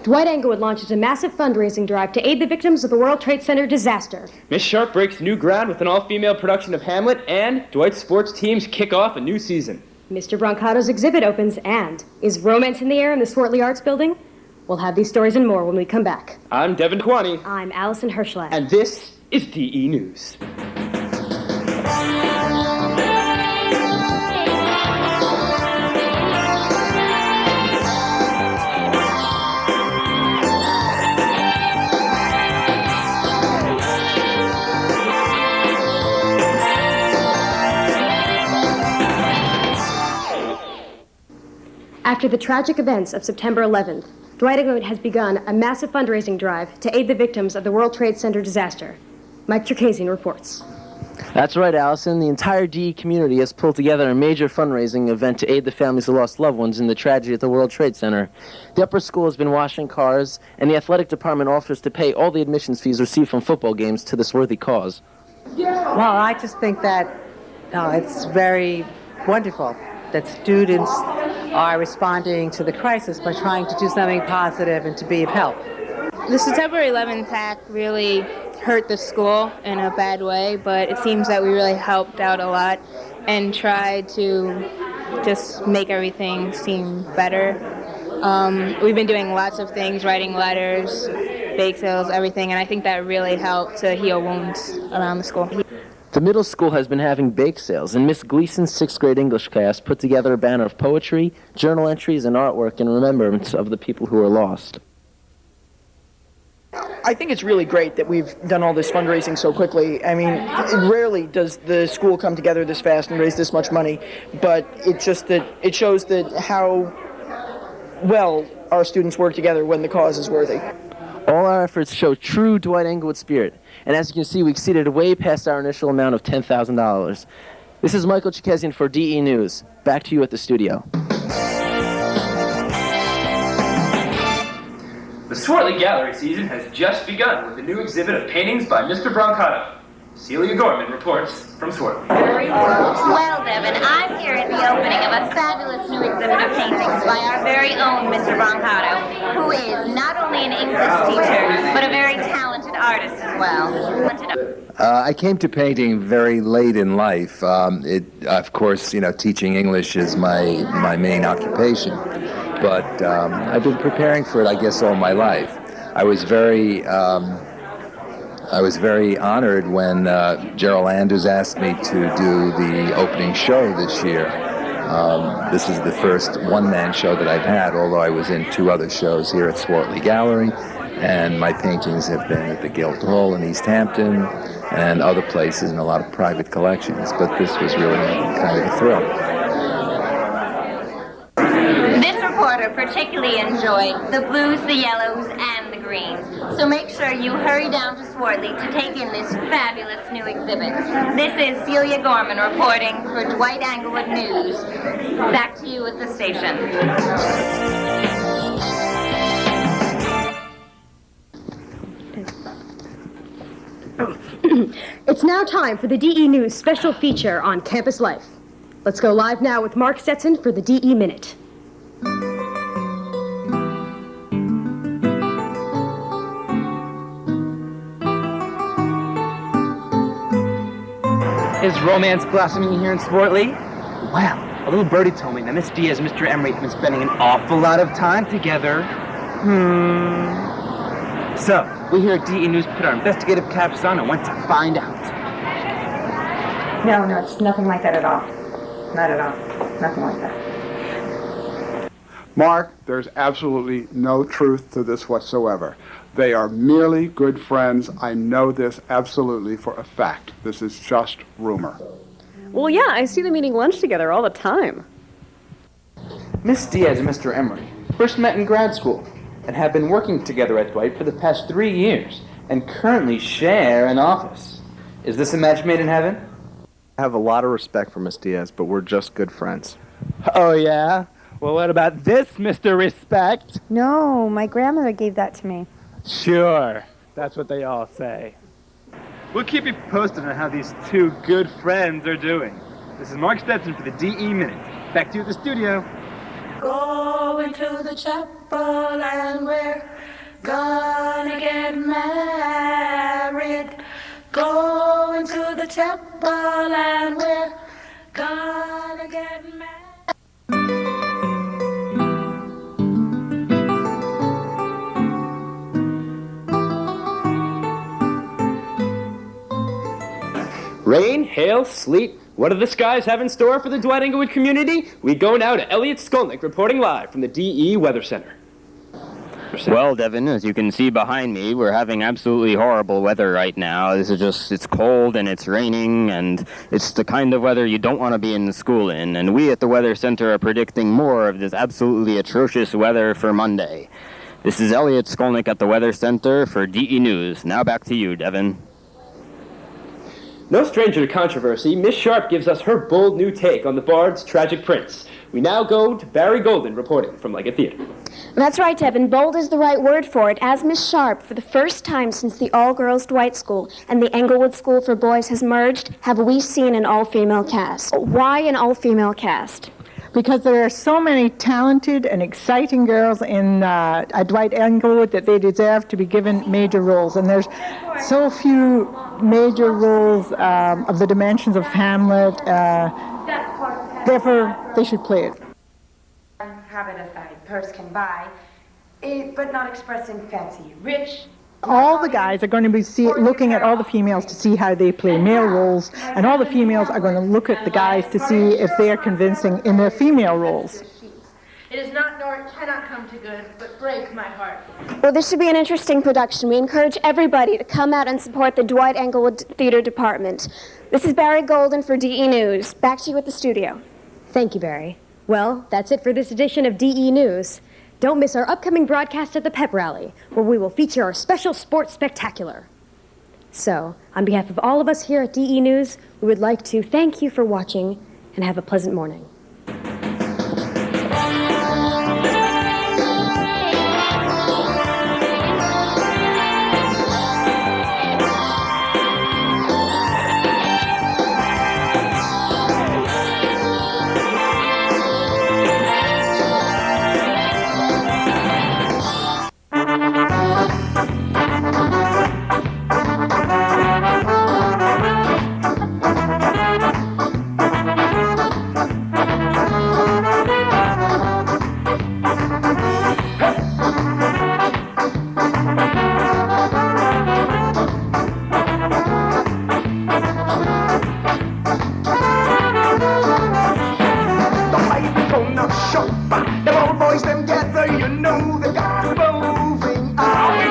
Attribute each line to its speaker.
Speaker 1: Dwight Englewood launches a massive fundraising drive to aid the victims of the World Trade Center disaster.
Speaker 2: Miss Sharp breaks new ground with an all-female production of Hamlet, and Dwight's sports teams kick off a new season.
Speaker 1: Mr. Broncato's exhibit opens, and is romance in the air in the Swartley Arts Building? We'll have these stories and more when we come back.
Speaker 2: I'm Devin Kwani.
Speaker 1: I'm Allison Hirschlag.
Speaker 2: And this is DE News.
Speaker 1: After the tragic events of September 11th, Dwight Englewood has begun a massive fundraising drive to aid the victims of the World Trade Center disaster. Mike Cherkasian reports.
Speaker 3: That's right, Allison. The entire DE community has pulled together a major fundraising event to aid the families of lost loved ones in the tragedy at the World Trade Center. The upper school has been washing cars, and the athletic department offers to pay all the admissions fees received from football games to this worthy cause.
Speaker 4: Well, I just think that it's very wonderful that students are responding to the crisis by trying to do something positive and to be of help.
Speaker 5: The September 11th attack really hurt the school in a bad way, but it seems that we really helped out a lot and tried to just make everything seem better. We've been doing lots of things, writing letters, bake sales, everything, and I think that really helped to heal wounds around the school.
Speaker 3: The middle school has been having bake sales, and Miss Gleason's 6th grade English class put together a banner of poetry, journal entries, and artwork in remembrance of the people who were lost.
Speaker 6: I think it's really great that we've done all this fundraising so quickly. I mean, rarely does the school come together this fast and raise this much money, but it shows that how well our students work together when the cause is worthy.
Speaker 3: All our efforts show true Dwight Englewood spirit, and as you can see, we exceeded way past our initial amount of $10,000. This is Michael Cherkasian for DE News. Back to you at the studio.
Speaker 2: The Swartley Gallery season has just begun with a new exhibit of paintings by Mr. Broncato. Celia Gorman reports from Swartley.
Speaker 7: Well, Devin, I'm here at the opening of a fabulous new exhibit of paintings by our very own Mr. Broncato, who is not only an English teacher, but a very talented artist as well.
Speaker 8: I came to painting very late in life. Of course, teaching English is my main occupation, but I've been preparing for it, I guess, all my life. I was very honored when Gerald Anders asked me to do the opening show this year. This is the first one-man show that I've had, although I was in 2 other shows here at Swartley Gallery, and my paintings have been at the Guildhall in East Hampton and other places in a lot of private collections, but this was really kind of a thrill.
Speaker 7: This reporter particularly enjoyed the blues, the yellows, and the greens. So make sure you hurry down to Swartley to take in this fabulous new exhibit. This is Celia Gorman reporting for Dwight Englewood News. Back to you at the station.
Speaker 1: It's now time for the DE News special feature on campus life. Let's go live now with Mark Stetson for the DE Minute.
Speaker 9: Is romance blossoming here in Swartley? Well, a little birdie told me that Miss Diaz and Mr. Emery have been spending an awful lot of time together. So, we here at DE News put our investigative caps on and went to find out.
Speaker 4: No, it's nothing like that at all. Not at all. Nothing like that.
Speaker 10: Mark, there's absolutely no truth to this whatsoever. They are merely good friends. I know this absolutely for a fact. This is just rumor.
Speaker 11: Well, yeah, I see them eating lunch together all the time.
Speaker 9: Miss Diaz and Mr. Emery first met in grad school and have been working together at Dwight for the past 3 years and currently share an office. Is this a match made in heaven?
Speaker 12: I have a lot of respect for Miss Diaz, but we're just good friends.
Speaker 9: Oh, yeah? Well, what about this, Mr. Respect?
Speaker 13: No, my grandmother gave that to me.
Speaker 9: Sure. That's what they all say. We'll keep you posted on how these 2 good friends are doing. This is Mark Stetson for the DE Minute. Back to you at the studio.
Speaker 14: Go into to the chapel and we're gonna get married. Going to the chapel and we're gonna get married.
Speaker 2: Rain, hail, sleet. What do the skies have in store for the Dwight Englewood community? We go now to Elliot Skolnick reporting live from the DE Weather Center.
Speaker 15: Well, Devin, as you can see behind me, we're having absolutely horrible weather right now. It's cold and it's raining, and it's the kind of weather you don't want to be in the school in. And we at the Weather Center are predicting more of this absolutely atrocious weather for Monday. This is Elliot Skolnick at the Weather Center for DE News. Now back to you, Devin.
Speaker 2: No stranger to controversy, Miss Sharp gives us her bold new take on the Bard's tragic prince. We now go to Barry Golden reporting from Leggett Theater.
Speaker 16: That's right, Devin. Bold is the right word for it. As Miss Sharp, for the first time since the all-girls Dwight School and the Englewood School for Boys has merged, have we seen an all-female cast. Why an all-female cast?
Speaker 17: Because there are so many talented and exciting girls in Dwight Englewood that they deserve to be given major roles. And there's so few major roles of the dimensions of Hamlet. Therefore, they should play it.
Speaker 18: Habit aside, purse can buy, but not express in fancy. Rich.
Speaker 17: All the guys are going to be looking at all the females to see how they play male roles, and all the females are going to look at the guys to see if they are convincing in their female roles.
Speaker 18: It is not nor it cannot come to good, but break my heart.
Speaker 16: Well, this should be an interesting production. We encourage everybody to come out and support the Dwight Englewood Theater Department. This is Barry Golden for DE News. Back to you at the studio.
Speaker 1: Thank you, Barry. Well, that's it for this edition of DE News. Don't miss our upcoming broadcast at the Pep Rally, where we will feature our special sports spectacular. So, on behalf of all of us here at DE News, we would like to thank you for watching and have a pleasant morning.